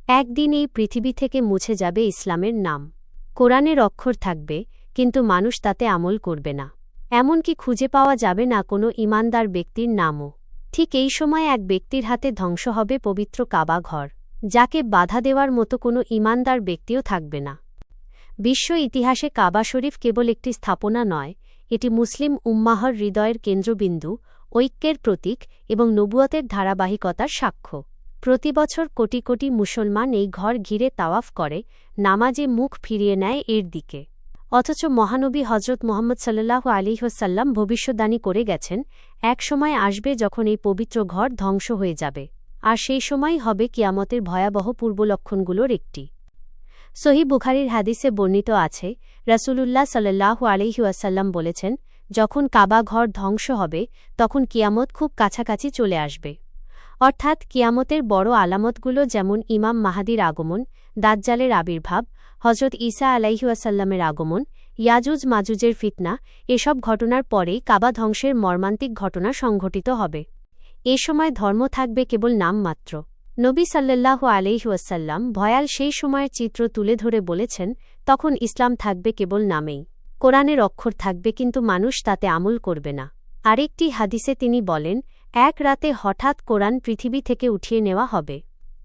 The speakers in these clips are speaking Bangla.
একদিন এই পৃথিবী থেকে মুছে যাবে ইসলামের নাম। কোরআনের অক্ষর থাকবে, কিন্তু মানুষ তাতে আমল করবে না। এমনকি খুঁজে পাওয়া যাবে না কোনো ঈমানদার ব্যক্তির নামও। ঠিক এই সময় এক ব্যক্তির হাতে ধ্বংস হবে পবিত্র কাবা ঘর, যাকে বাধা দেওয়ার মতো কোনো ঈমানদার ব্যক্তিও থাকবে না। বিশ্ব ইতিহাসে কাবা শরীফ কেবল একটি স্থাপনা নয়, এটি মুসলিম উম্মাহর হৃদয়ের কেন্দ্রবিন্দু, ঐক্যের প্রতীক এবং নবুয়তের ধারাবাহিকতার সাক্ষ্য। প্রতিবছর কোটি কোটি মুসলমান এই ঘর ঘিরে তাওয়াফ করে, নামাজে মুখ ফিরিয়ে নেয় এর দিকে। অথচ মহানবী হজরত মুহাম্মদ সাল্লাল্লাহু আলাইহি ওয়াসাল্লাম ভবিষ্যদ্বাণী করে গেছেন, এক সময় আসবে যখন এই পবিত্র ঘর ধ্বংস হয়ে যাবে, আর সেই সময়ই হবে কিয়ামতের ভয়াবহ পূর্বলক্ষণগুলোর একটি। সহিহ বুখারীর হাদিসে বর্ণিত আছে, রাসূলুল্লাহ সাল্লাল্লাহু আলাইহি ওয়াসাল্লাম বলেছেন, যখন কাবা ঘর ধ্বংস হবে তখন কিয়ামত খুব কাছাকাছি চলে আসবে। অর্থাৎ কিয়ামতের বড় আলামতগুলো যেমন ইমাম মাহাদির আগমন, দাজ্জালের আবির্ভাব, হজরত ঈসা আলাইহি ওয়াসাল্লামের আগমন, ইয়াজুজ মাজুজের ফিতনা, এসব ঘটনার পরেই কাবা ধ্বংসের মর্মান্তিক ঘটনা সংঘটিত হবে। এ সময় ধর্ম থাকবে কেবল নামমাত্র। নবী সাল্লাল্লাহু আলাইহি ওয়াসাল্লাম ভয়াল সেই সময়ের চিত্র তুলে ধরে বলেছেন, তখন ইসলাম থাকবে কেবল নামেই। কোরআনের অক্ষর থাকবে, কিন্তু মানুষ তাতে আমল করবে না। আরেকটি হাদিসে তিনি বলেন, এক রাতে হঠাৎ কোরআন পৃথিবী থেকে উঠিয়ে নেওয়া হবে।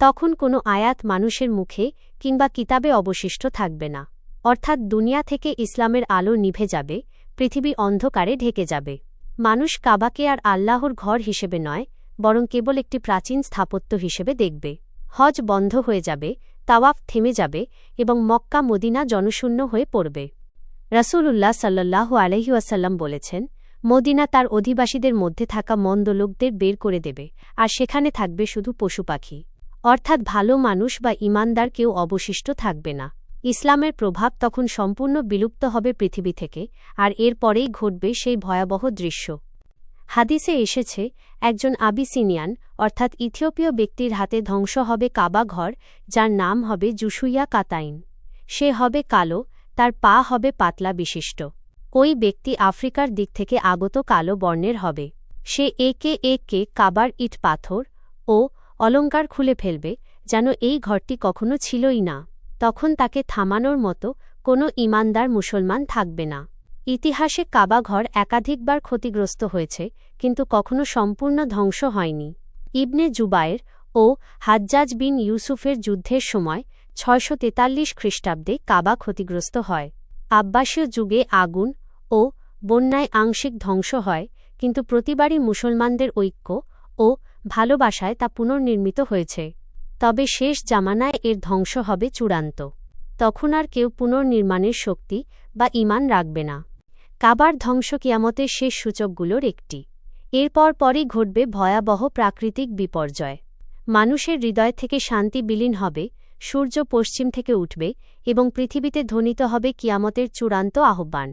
তখন কোনো আয়াত মানুষের মুখে কিংবা কিতাবে অবশিষ্ট থাকবে না। অর্থাৎ দুনিয়া থেকে ইসলামের আলো নিভে যাবে, পৃথিবী অন্ধকারে ঢেকে যাবে। মানুষ কাবাকে আর আল্লাহর ঘর হিসেবে নয়, বরং কেবল একটি প্রাচীন স্থাপত্য হিসেবে দেখবে। হজ বন্ধ হয়ে যাবে, তাওয়াফ থেমে যাবে এবং মক্কা মদিনা জনশূন্য হয়ে পড়বে। রাসূলুল্লাহ সাল্লাল্লাহু আলাইহি ওয়াসাল্লাম বলেছেন, মদিনা তার অধিবাসীদের মধ্যে থাকা মন্দ লোকদের বের করে দেবে, আর সেখানে থাকবে শুধু পশু পাখি। অর্থাৎ ভালো মানুষ বা ঈমানদার কেউ অবশিষ্ট থাকবে না। ইসলামের প্রভাব তখন সম্পূর্ণ বিলুপ্ত হবে পৃথিবী থেকে, আর এর পরেই ঘটবে সেই ভয়াবহ দৃশ্য। হাদিসে এসেছে, একজন আবিসিনিয়ান অর্থাৎ ইথিওপীয় ব্যক্তির হাতে ধ্বংস হবে কাবা ঘর, যার নাম হবে জুশুইয়া কাতাইন। সে হবে কালো, তার পা হবে পাতলা বিশিষ্ট। ওই ব্যক্তি আফ্রিকার দিক থেকে আগত কালো বর্ণের হবে। সে একে একে কাবার ইট পাথর ও অলঙ্কার খুলে ফেলবে, যেন এই ঘরটি কখনো ছিলই না। তখন তাকে থামানোর মতো কোনো ঈমানদার মুসলমান থাকবে না। ইতিহাসে কাবা ঘর একাধিকবার ক্ষতিগ্রস্ত হয়েছে, কিন্তু কখনো সম্পূর্ণ ধ্বংস হয়নি। ইবনে জুবায়ের ও হাজ্জাজ বিন ইউসুফের যুদ্ধের সময় ৬৪৩ খ্রিস্টাব্দে কাবা ক্ষতিগ্রস্ত হয়। আব্বাসীয় যুগে আগুন ও বন্যায় আংশিক ধ্বংস হয়, কিন্তু প্রতিবারই মুসলমানদের ঐক্য ও ভালোবাসায় তা পুনর্নির্মিত হয়েছে। তবে শেষ জামানায় এর ধ্বংস হবে চূড়ান্ত। তখন আর কেউ পুনর্নির্মাণের শক্তি বা ঈমান রাখবে না। কাবার ধ্বংস কিয়ামতের শেষ সূচকগুলোর একটি। এরপর পরই ঘটবে ভয়াবহ প্রাকৃতিক বিপর্যয়। মানুষের হৃদয় থেকে শান্তি বিলীন হবে, সূর্য পশ্চিম থেকে উঠবে এবং পৃথিবীতে ধ্বনিত হবে কিয়ামতের চূড়ান্ত আহ্বান।